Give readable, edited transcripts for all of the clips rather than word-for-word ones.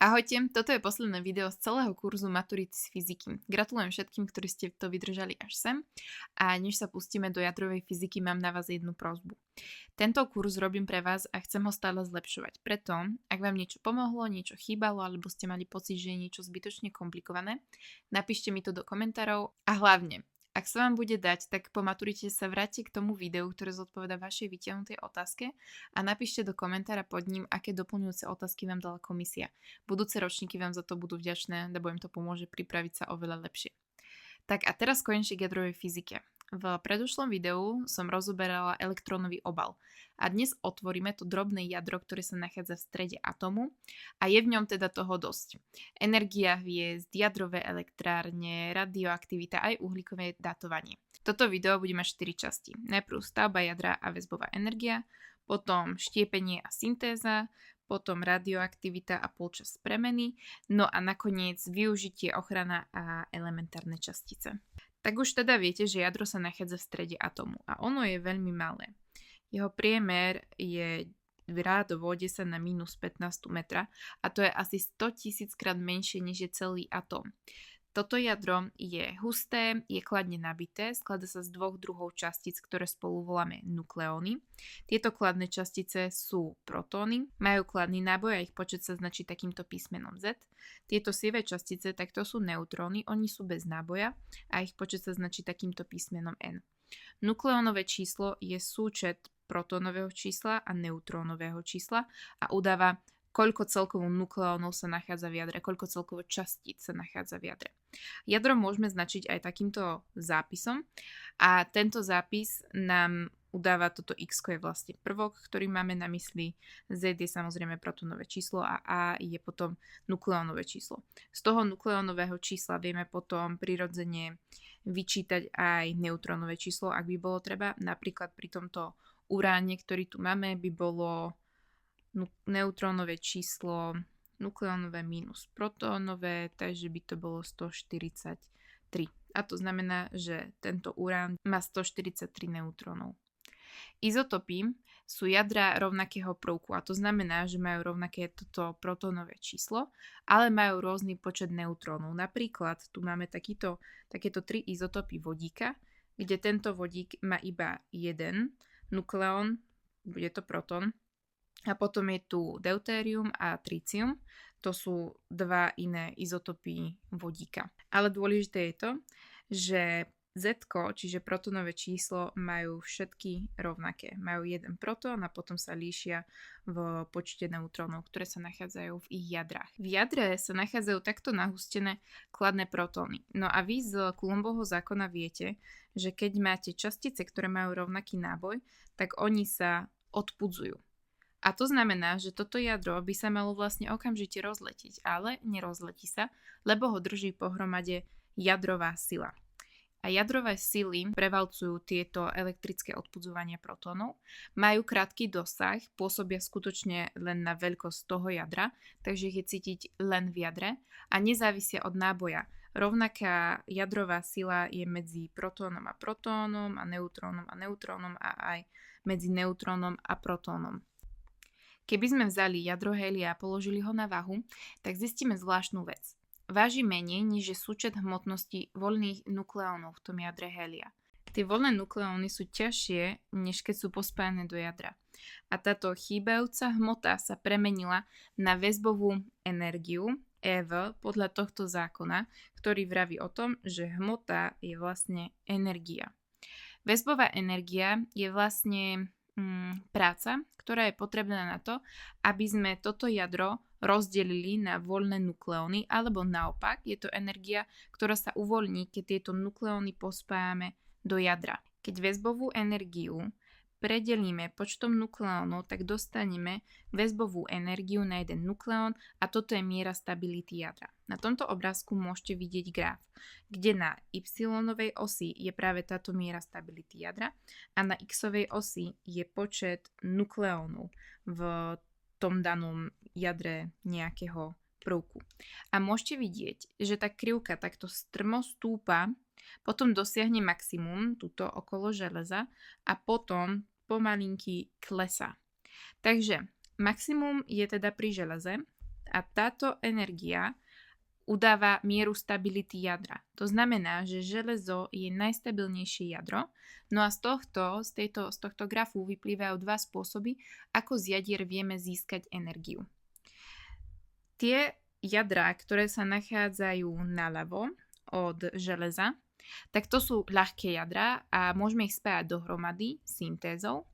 Ahojte, toto je posledné video z celého kurzu Maturity z fyziky. Gratulujem všetkým, ktorí ste to vydržali až sem. A než sa pustíme do jadrovej fyziky, mám na vás jednu prosbu. Tento kurz robím pre vás a chcem ho stále zlepšovať. Preto, ak vám niečo pomohlo, niečo chýbalo, alebo ste mali pocit, že je niečo zbytočne komplikované, napíšte mi to do komentárov a hlavne, ak sa vám bude dať, tak po maturite sa vráte k tomu videu, ktoré zodpovedá vašej vytiahnutej otázke a napíšte do komentára pod ním, aké doplňujúce otázky vám dala komisia. Budúce ročníky vám za to budú vďačné, lebo im to pomôže pripraviť sa oveľa lepšie. Tak a teraz konečne k jadrovej fyzike. V predošlom videu som rozoberala elektrónový obal a dnes otvoríme to drobné jadro, ktoré sa nachádza v strede atómu a je v ňom teda toho dosť. Energia hviezd, jadrové elektrárne, radioaktivita aj uhlíkové datovanie. Toto video bude mať 4 časti. Najprv stavba jadra a väzbová energia, potom štiepenie a syntéza, potom radioaktivita a polčas premeny, no a nakoniec využitie, ochrana a elementárne častice. Tak už teda viete, že jadro sa nachádza v strede atómu a ono je veľmi malé. Jeho priemer je v rádovo 10 na minus 15 metra a to je asi 100 000 krát menšie než je celý atóm. Toto jadro je husté, je kladne nabité, skladá sa z dvoch druhov častíc, ktoré spolu voláme nukleóny. Tieto kladné častice sú protóny, majú kladný náboj a ich počet sa značí takýmto písmenom Z. Tieto sievé častice, tak to sú neutróny, oni sú bez náboja a ich počet sa značí takýmto písmenom N. Nukleónové číslo je súčet protónového čísla a neutrónového čísla a udáva, koľko celkovo nukleónov sa nachádza v jadre, koľko celkovo častíc sa nachádza v jadre. Jadro môžeme značiť aj takýmto zápisom a tento zápis nám udáva toto x, je vlastne prvok, ktorý máme na mysli, z je samozrejme protónové číslo a a je potom nukleónové číslo. Z toho nukleónového čísla vieme potom prirodzene vyčítať aj neutrónové číslo, ak by bolo treba. Napríklad pri tomto uráne, ktorý tu máme, by bolo neutrónové číslo nukleónové minus protónové, takže by to bolo 143. A to znamená, že tento urán má 143 neutrónov. Izotopy sú jadra rovnakého prvku a to znamená, že majú rovnaké toto protónové číslo, ale majú rôzny počet neutrónov. Napríklad tu máme takéto 3 izotopy vodíka, kde tento vodík má iba jeden nukleón, bude to protón, a potom je tu deutérium a tritium, to sú dva iné izotopy vodíka. Ale dôležité je to, že Z, čiže protónové číslo, majú všetky rovnaké. Majú jeden protón a potom sa líšia v počte neutrónov, ktoré sa nachádzajú v ich jadrách. V jadre sa nachádzajú takto nahustené kladné protóny. No a vy z Coulombovho zákona viete, že keď máte častice, ktoré majú rovnaký náboj, tak oni sa odpudzujú. A to znamená, že toto jadro by sa malo vlastne okamžite rozletiť, ale nerozletí sa, lebo ho drží pohromade jadrová sila. A jadrové sily prevalcujú tieto elektrické odpudzovania protónov, majú krátky dosah, pôsobia skutočne len na veľkosť toho jadra, takže ich je cítiť len v jadre a nezávisia od náboja. Rovnaká jadrová sila je medzi protónom a neutrónom a aj medzi neutrónom a protónom. Keby sme vzali jadro hélia a položili ho na váhu, tak zistíme zvláštnu vec. Váži menej, než je súčet hmotnosti voľných nukleónov v tom jadre hélia. Tie voľné nukleóny sú ťažšie, než keď sú pospájané do jadra. A táto chýbajúca hmota sa premenila na väzbovú energiu, EV, podľa tohto zákona, ktorý vraví o tom, že hmota je vlastne energia. Väzbová energia je vlastne práca, ktorá je potrebná na to, aby sme toto jadro rozdelili na voľné nukleóny, alebo naopak, je to energia, ktorá sa uvoľní, keď tieto nukleóny pospájame do jadra. Keď väzbovú energiu predelíme počtom nukleónov, tak dostaneme väzbovú energiu na jeden nukleón a toto je miera stability jadra. Na tomto obrázku môžete vidieť graf, kde na y-ovej osi je práve táto miera stability jadra a na x-ovej osi je počet nukleónov v tom danom jadre nejakého prvku. A môžete vidieť, že tá krivka takto strmo stúpa, potom dosiahne maximum tuto okolo železa a potom pomalinky klesá. Takže maximum je teda pri železe a táto energia udáva mieru stability jadra. To znamená, že železo je najstabilnejšie jadro, no a z tohto grafu vyplývajú dva spôsoby, ako z jadier vieme získať energiu. Tie jadrá, ktoré sa nachádzajú naľavo od železa, tak to sú ľahké jadrá a môžeme ich spájať dohromady syntézou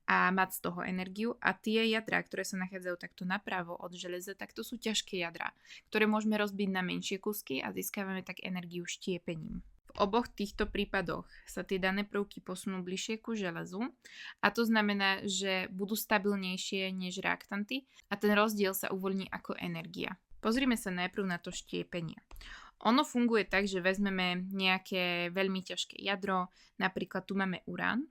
a mať z toho energiu. A tie jadrá, ktoré sa nachádzajú takto napravo od železa, tak to sú ťažké jadrá, ktoré môžeme rozbiť na menšie kusky a získavame tak energiu štiepením. V oboch týchto prípadoch sa tie dané prvky posunú bližšie ku železu a to znamená, že budú stabilnejšie než reaktanty a ten rozdiel sa uvoľní ako energia. Pozrime sa najprv na to štiepenie. Ono funguje tak, že vezmeme nejaké veľmi ťažké jadro, napríklad tu máme urán,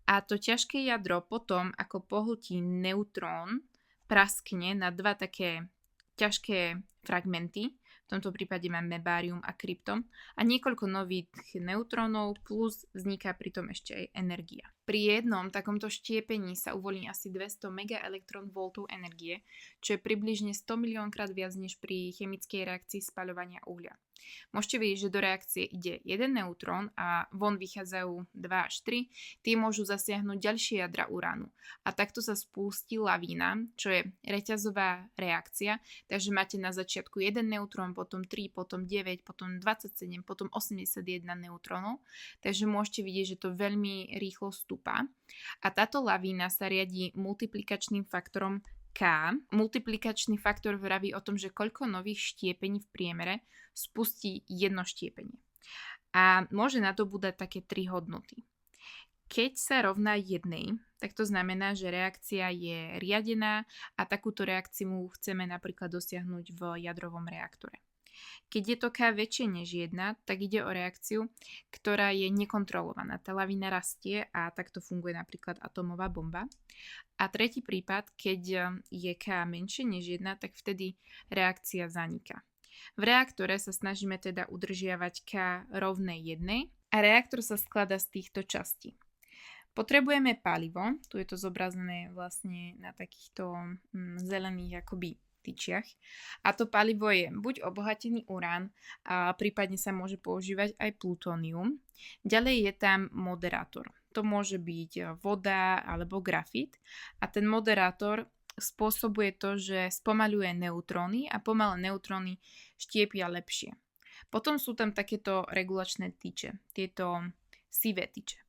a to ťažké jadro potom, ako pohltí neutrón, praskne na dva také ťažké fragmenty. V tomto prípade máme bárium a krypton a niekoľko nových neutrónov plus vzniká pritom ešte aj energia. Pri jednom takomto štiepení sa uvoľní asi 200 MeV energie, čo je približne 100 miliónkrát viac než pri chemickej reakcii spaľovania uhlia. Môžete vidieť, že do reakcie ide jeden neutrón a von vychádzajú 2 až 3, tie môžu zasiahnuť ďalšie jadra uránu. A takto sa spustí lavína, čo je reťazová reakcia, takže máte na začiatku jeden neutrón, potom 3, potom 9, potom 27, potom 81 neutrónov, takže môžete vidieť, že to veľmi rýchlo stúpa. A táto lavína sa riadi multiplikačným faktorom K. Multiplikačný faktor vraví o tom, že koľko nových štiepení v priemere spustí jedno štiepenie. A môže nadobúdať také 3 hodnoty. Keď sa rovná jednej, tak to znamená, že reakcia je riadená a takúto reakciu chceme napríklad dosiahnuť v jadrovom reaktore. Keď je to K väčšie než 1, tak ide o reakciu, ktorá je nekontrolovaná. Tá lavína rastie a takto funguje napríklad atómová bomba. A tretí prípad, keď je K menšie než 1, tak vtedy reakcia zaniká. V reaktore sa snažíme teda udržiavať K rovnej 1 a reaktor sa skladá z týchto častí. Potrebujeme palivo, tu je to zobrazené vlastne na takýchto zelených akoby tyčiach. A to palivo je buď obohatený urán, a prípadne sa môže používať aj plutónium. Ďalej je tam moderátor. To môže byť voda alebo grafit. A ten moderátor spôsobuje to, že spomaľuje neutróny a pomalé neutróny štiepia lepšie. Potom sú tam takéto regulačné tyče, tieto sivé tyče.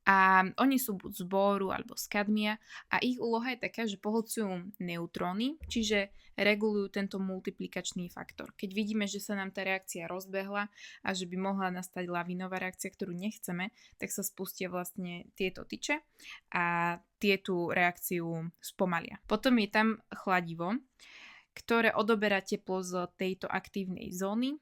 A oni sú buď z bóru alebo z kadmia a ich úloha je taká, že pohlcujú neutróny, čiže regulujú tento multiplikačný faktor. Keď vidíme, že sa nám tá reakcia rozbehla a že by mohla nastať lavinová reakcia, ktorú nechceme, tak sa spustia vlastne tieto tyče a tie tú reakciu spomalia. Potom je tam chladivo, ktoré odoberá teplo z tejto aktívnej zóny.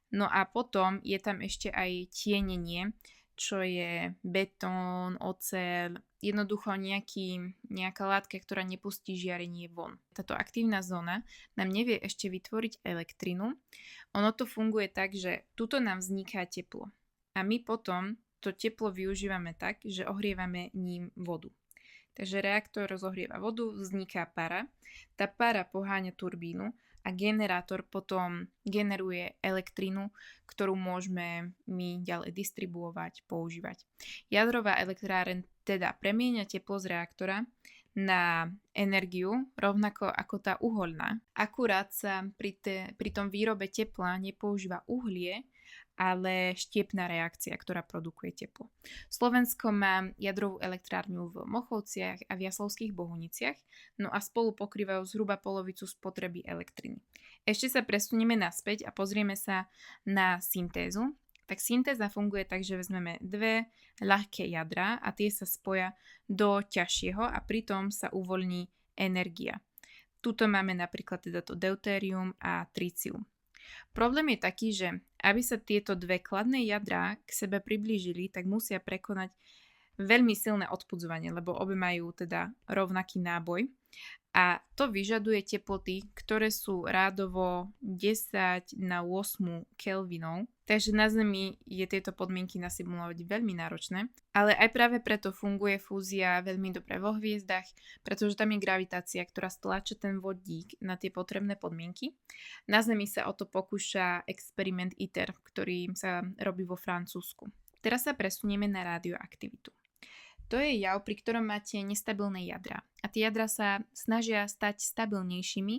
No a potom je tam ešte aj tienenie, čo je betón, oceľ, jednoducho nejaká látka, ktorá nepustí žiarenie von. Táto aktívna zóna nám nevie ešte vytvoriť elektrinu. Ono to funguje tak, že tuto nám vzniká teplo. A my potom to teplo využívame tak, že ohrievame ním vodu. Takže reaktor zohrieva vodu, vzniká para. Tá para poháňa turbínu a generátor potom generuje elektrínu, ktorú môžeme my ďalej distribuovať, používať. Jadrová elektráreň teda premieňa teplo z reaktora na energiu, rovnako ako tá uhoľná. Akurát sa pri tom výrobe tepla nepoužíva uhlie, ale štiepná reakcia, ktorá produkuje teplo. Slovensko má jadrovú elektrárňu v Mochovciach a v Jaslovských Bohuniciach, no a spolu pokrývajú zhruba polovicu spotreby elektriny. Ešte sa presunieme naspäť a pozrieme sa na syntézu. Tak syntéza funguje tak, že vezmeme dve ľahké jadrá a tie sa spoja do ťažšieho a pritom sa uvoľní energia. Tuto máme napríklad teda to deutérium a tricium. Problém je taký, že aby sa tieto dve kladné jadrá k sebe priblížili, tak musia prekonať veľmi silné odpudzovanie, lebo obe majú teda rovnaký náboj A to vyžaduje teploty, ktoré sú rádovo 10 na 8 Kelvinov. Takže na Zemi je tieto podmienky nasimulovať veľmi náročné. Ale aj práve preto funguje fúzia veľmi dobre vo hviezdach, pretože tam je gravitácia, ktorá stlača ten vodík na tie potrebné podmienky. Na Zemi sa o to pokúša experiment ITER, ktorý sa robí vo Francúzsku. Teraz sa presunieme na radioaktivitu. To je jav, pri ktorom máte nestabilné jadra. A tie jadra sa snažia stať stabilnejšími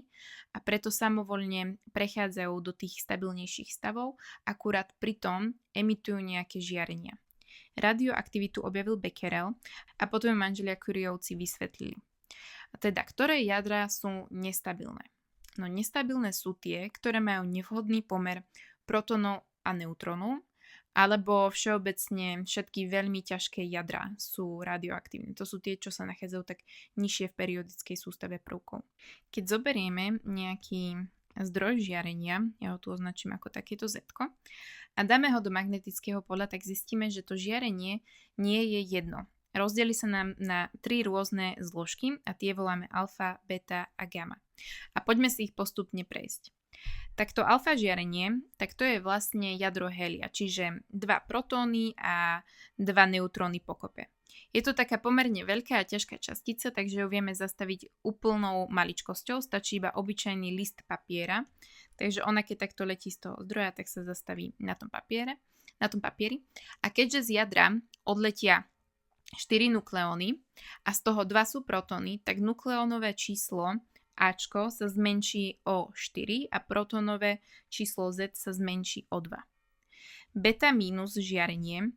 a preto samovoľne prechádzajú do tých stabilnejších stavov, akurát pritom emitujú nejaké žiarenia. Radioaktivitu objavil Becquerel a potom manželia Curiovci vysvetlili. A teda, ktoré jadra sú nestabilné? No nestabilné sú tie, ktoré majú nevhodný pomer protonov a neutrónov, alebo všeobecne všetky veľmi ťažké jadrá sú radioaktívne. To sú tie, čo sa nachádzajú tak nižšie v periodickej sústave prvkov. Keď zoberieme nejaký zdroj žiarenia, ja ho tu označím ako takéto Z-ko, a dáme ho do magnetického poľa, tak zistíme, že to žiarenie nie je jedno. Rozdeli sa nám na 3 rôzne zložky a tie voláme alfa, beta a gamma. A poďme si ich postupne prejsť. Takto alfa žiarenie, tak to je vlastne jadro helia, čiže 2 protóny a 2 neutróny pokope. Je to taká pomerne veľká a ťažká častica, takže ju vieme zastaviť úplnou maličkosťou, stačí iba obyčajný list papiera. Takže ona keď takto letí z toho zdroja, tak sa zastaví na tom papieri. A keďže z jadra odletia 4 nukleóny a z toho 2 sú protóny, tak nukleónové číslo Ačko sa zmenší o 4 a protonové číslo Z sa zmenší o 2. Beta mínus žiarenie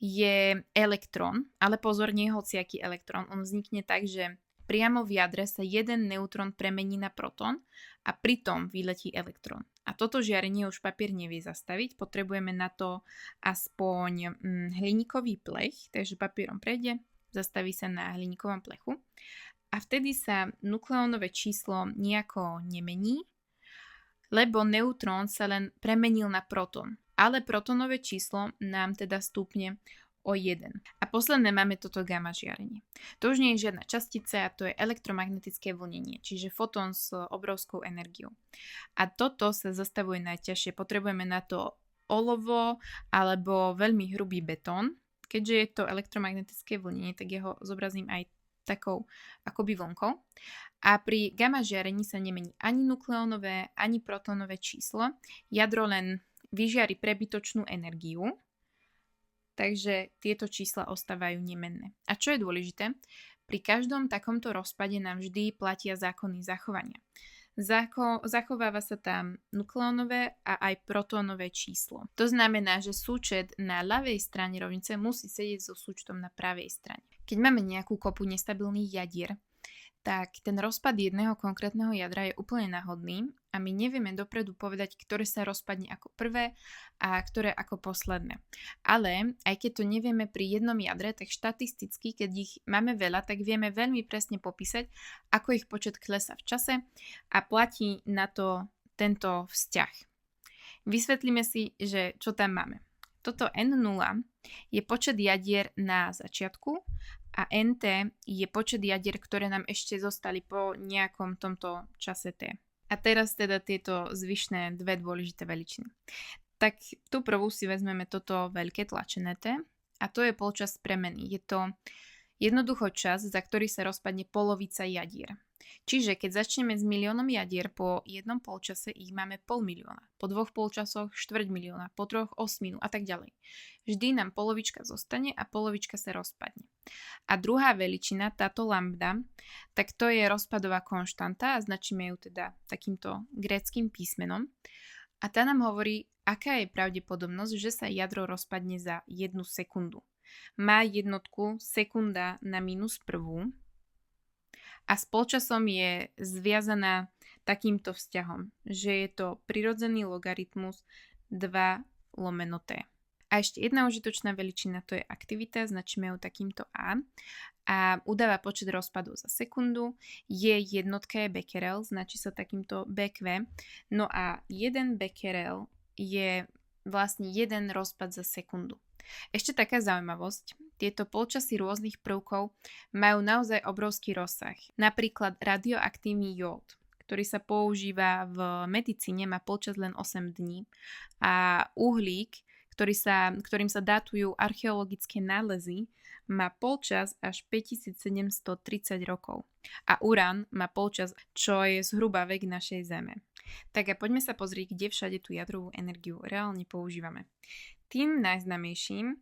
je elektrón, ale pozor, nie hociaký elektrón. On vznikne tak, že priamo v jadre sa jeden neutrón premení na protón a pritom vyletí elektrón. A toto žiarenie už papier nevie zastaviť, potrebujeme na to aspoň hliníkový plech, takže papierom prejde, zastaví sa na hliníkovom plechu. A vtedy sa nukleónové číslo nejako nemení, lebo neutrón sa len premenil na protón. Ale protónové číslo nám teda stúpne o 1. A posledné máme toto gamma žiarenie. To už nie je žiadna častica, to je elektromagnetické vlnenie, čiže fotón s obrovskou energiou. A toto sa zastavuje najťažšie. Potrebujeme na to olovo alebo veľmi hrubý betón. Keďže je to elektromagnetické vlnenie, tak ja ho zobrazím aj takou akoby vlnkou. A pri gamma žiarení sa nemení ani nukleónové, ani protónové číslo. Jadro len vyžiari prebytočnú energiu, takže tieto čísla ostávajú nemenné. A čo je dôležité? Pri každom takomto rozpade nám vždy platia zákony zachovania. Zachováva sa tam nukleónové a aj protónové číslo. To znamená, že súčet na ľavej strane rovnice musí sedieť so súčtom na pravej strane. Keď máme nejakú kopu nestabilných jadier, tak ten rozpad jedného konkrétneho jadra je úplne náhodný a my nevieme dopredu povedať, ktoré sa rozpadne ako prvé a ktoré ako posledné. Ale aj keď to nevieme pri jednom jadre, tak štatisticky, keď ich máme veľa, tak vieme veľmi presne popísať, ako ich počet klesá v čase a platí na to tento vzťah. Vysvetlíme si, že čo tam máme. Toto N0 je počet jadier na začiatku a NT je počet jadier, ktoré nám ešte zostali po nejakom tomto čase T. A teraz teda tieto zvyšné dve dôležité veličiny. Tak tú prvú si vezmeme toto veľké tlačené T a to je polčas premeny. Je to jednoducho čas, za ktorý sa rozpadne polovica jadier. Čiže keď začneme s miliónom jadier, po jednom polčase ich máme 500 000, po 2 polčasoch 250 000, po 3 8 000 a tak ďalej. Vždy nám polovička zostane a polovička sa rozpadne. A druhá veličina, táto lambda, tak to je rozpadová konštanta a značíme ju teda takýmto gréckym písmenom. A tá nám hovorí, aká je pravdepodobnosť, že sa jadro rozpadne za 1 sekundu. Má jednotku sekunda na -1 a s polčasom je zviazaná takýmto vzťahom, že je to prirodzený logaritmus 2/t. A ešte jedna užitočná veličina, to je aktivita, značíme ju takýmto A udáva počet rozpadov za sekundu, je jednotka je Becquerel, značí sa takýmto BQ, no a 1 Becquerel je vlastne 1 rozpad za sekundu. Ešte taká zaujímavosť, tieto polčasy rôznych prvkov majú naozaj obrovský rozsah. Napríklad radioaktívny jód, ktorý sa používa v medicíne, má polčas len 8 dní a uhlík, ktorým sa datujú archeologické nálezy, má polčas až 5730 rokov. A urán má polčas, čo je zhruba vek našej Zeme. Tak a poďme sa pozrieť, kde všade tú jadrovú energiu reálne používame. Tým najznámejším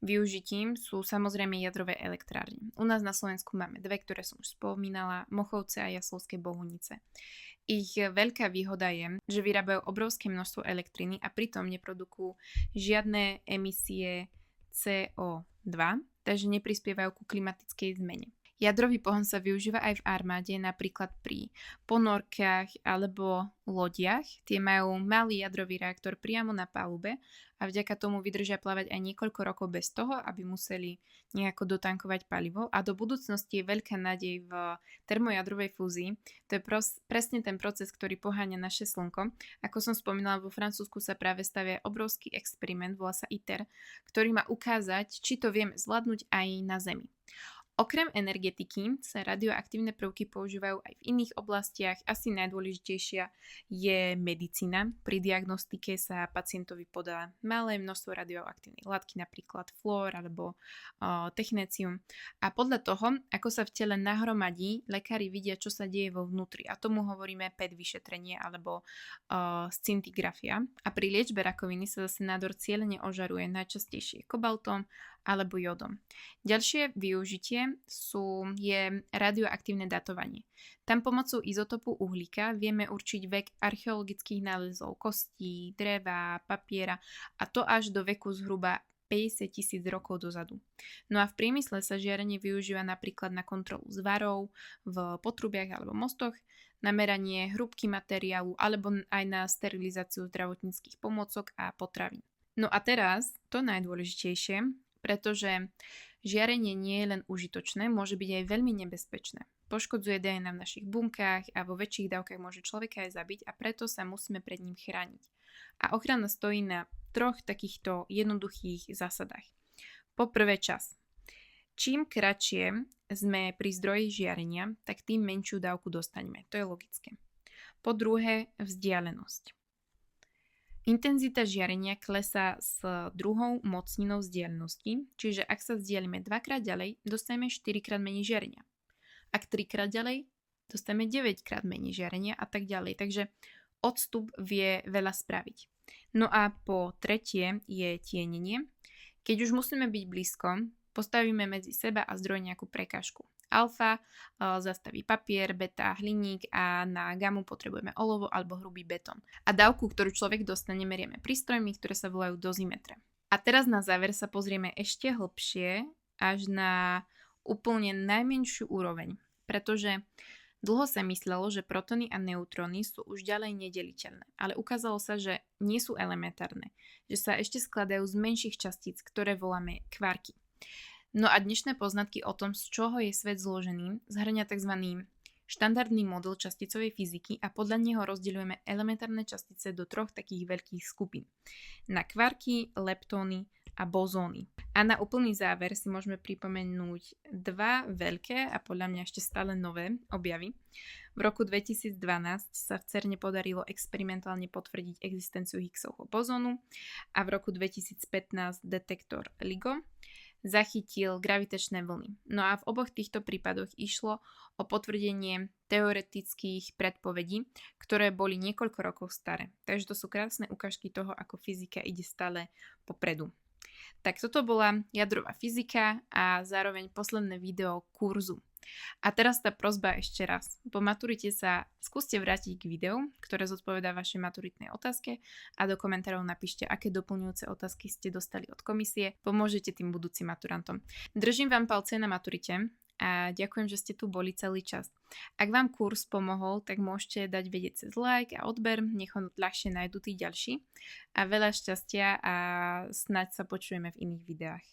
využitím sú samozrejme jadrové elektrárne. U nás na Slovensku máme dve, ktoré som už spomínala, Mochovce a Jaslovské Bohunice. Ich veľká výhoda je, že vyrábajú obrovské množstvo elektriny a pritom neprodukujú žiadne emisie CO2, takže neprispievajú ku klimatickej zmene. Jadrový pohon sa využíva aj v armáde, napríklad pri ponorkách alebo lodiach. Tie majú malý jadrový reaktor priamo na palube a vďaka tomu vydržia plávať aj niekoľko rokov bez toho, aby museli nejako dotankovať palivo. A do budúcnosti je veľká nádej v termojadrovej fúzii. To je presne ten proces, ktorý poháňa naše slnko. Ako som spomínala, vo Francúzsku sa práve stavia obrovský experiment, volá sa ITER, ktorý má ukázať, či to vieme zvládnuť aj na Zemi. Okrem energetiky sa radioaktívne prvky používajú aj v iných oblastiach. Asi najdôležitejšia je medicína. Pri diagnostike sa pacientovi podá malé množstvo radioaktívnej látky, napríklad flór alebo technécium. A podľa toho, ako sa v tele nahromadí, lekári vidia, čo sa deje vo vnútri. A tomu hovoríme PET vyšetrenie alebo scintigrafia. A pri liečbe rakoviny sa zase nádor cieľene ožaruje najčastejšie kobaltom alebo jodom. Ďalšie využitie je radioaktívne datovanie. Tam pomocou izotopu uhlíka vieme určiť vek archeologických nálezov kostí, dreva, papiera a to až do veku zhruba 50 000 rokov dozadu. No a v priemysle sa žiarenie využíva napríklad na kontrolu zvarov v potrubiach alebo mostoch, na meranie hrúbky materiálu alebo aj na sterilizáciu zdravotníckych pomôcok a potravín. No a teraz to najdôležitejšie, pretože žiarenie nie je len užitočné, môže byť aj veľmi nebezpečné. Poškodzuje DNA v našich bunkách a vo väčších dávkach môže človeka aj zabiť a preto sa musíme pred ním chrániť. A ochrana stojí na 3 takýchto jednoduchých zásadách. Po prvé čas. Čím kratšie sme pri zdroji žiarenia, tak tým menšiu dávku dostaneme. To je logické. Po druhé, vzdialenosť. Intenzita žiarenia klesá s druhou mocninou vzdialenosti, čiže ak sa vzdialíme 2-krát ďalej, dostaneme 4-krát menej žiarenia. Ak 3-krát ďalej, dostaneme 9-krát menej žiarenia a tak ďalej. Takže odstup vie veľa spraviť. No a po tretie je tienenie. Keď už musíme byť blízko, postavíme medzi seba a zdroj nejakú prekážku. Alfa zastaví papier, beta hliník a na gamu potrebujeme olovo alebo hrubý betón. A dávku, ktorú človek dostane, merieme prístrojmi, ktoré sa volajú dozimetre. A teraz na záver sa pozrieme ešte hlbšie až na úplne najmenšiu úroveň, pretože dlho sa myslelo, že protóny a neutróny sú už ďalej nedeliteľné, ale ukázalo sa, že nie sú elementárne, že sa ešte skladajú z menších častíc, ktoré voláme kvarky. No a dnešné poznatky o tom, z čoho je svet zložený, zhrňa tzv. Štandardný model časticovej fyziky a podľa neho rozdeľujeme elementárne častice do 3 takých veľkých skupín. Na kvarky, leptóny a bozóny. A na úplný záver si môžeme pripomenúť 2 veľké a podľa mňa ešte stále nové objavy. V roku 2012 sa v CERNe podarilo experimentálne potvrdiť existenciu Higgsovho bozónu a v roku 2015 detektor LIGO zachytil gravitačné vlny. No a v oboch týchto prípadoch išlo o potvrdenie teoretických predpovedí, ktoré boli niekoľko rokov staré. Takže to sú krásne ukážky toho, ako fyzika ide stále popredu. Tak toto bola jadrová fyzika a zároveň posledné video kurzu. A teraz tá prosba ešte raz. Po maturite sa skúste vrátiť k videu, ktoré zodpovedá vašej maturitnej otázke a do komentárov napíšte, aké doplňujúce otázky ste dostali od komisie. Pomôžete tým budúcim maturantom. Držím vám palce na maturite a ďakujem, že ste tu boli celý čas. Ak vám kurz pomohol, tak môžete dať vedieť cez like a odber, nech ho ľahšie nájdú tí ďalší. A veľa šťastia a snáď sa počujeme v iných videách.